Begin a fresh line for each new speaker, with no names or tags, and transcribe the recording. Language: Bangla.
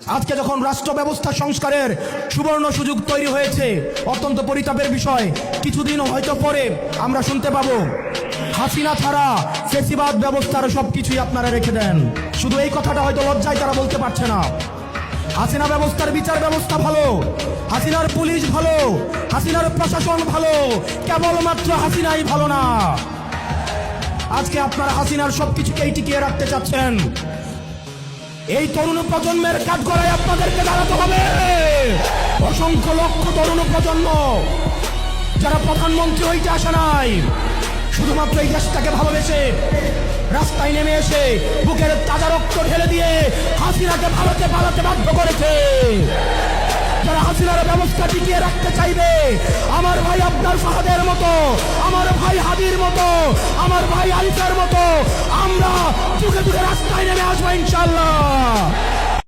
আজকে যখন রাষ্ট্র ব্যবস্থা সংস্কারের সুবর্ণ সুযোগ তৈরি হয়েছে, অত্যন্ত পরিতাপের বিষয়, কিছুদিন হয়তো পরে আমরা শুনতে পাবো হাসিনা ছাড়া ফেসিবাদ ব্যবস্থার সবকিছুই আপনারা রেখে দেন। শুধু এই কথাটা হয়তো লজ্জায় তারা বলতে পারছে না। হাসিনা ব্যবস্থার বিচার ব্যবস্থা ভালো, হাসিনার পুলিশ ভালো, হাসিনার প্রশাসন ভালো, কেবলমাত্র হাসিনাই ভালো না। আজকে আপনারা হাসিনার সবকিছুকেই টিকিয়ে রাখতে চাচ্ছেন। এই তরুণ প্রজন্মের কাঠগড়ায় আপনাদেরকে দাঁড়াতে হবে। অসংখ্য লক্ষ তরুণ প্রজন্ম যারা প্রধানমন্ত্রী হইতে আসে নাই, শুধুমাত্র এই দেশটাকে ভালোবেসে রাস্তায় নেমে এসে বুকের তাজা রক্ত ঢেলে দিয়ে হাসিনাকে ভারতে পালাতে বাধ্য করেছে। যারা হাসিনার ব্যবস্থা টিকিয়ে রাখতে চাইবে, আমার ভাই আপনার ফাহাদের মতো, আমার ভাই হাদির মতো, আমার ভাই আরিফের মতো আমরা যুগে যুগে রাস্তায় নেমে আসবো ইনশাআল্লাহ।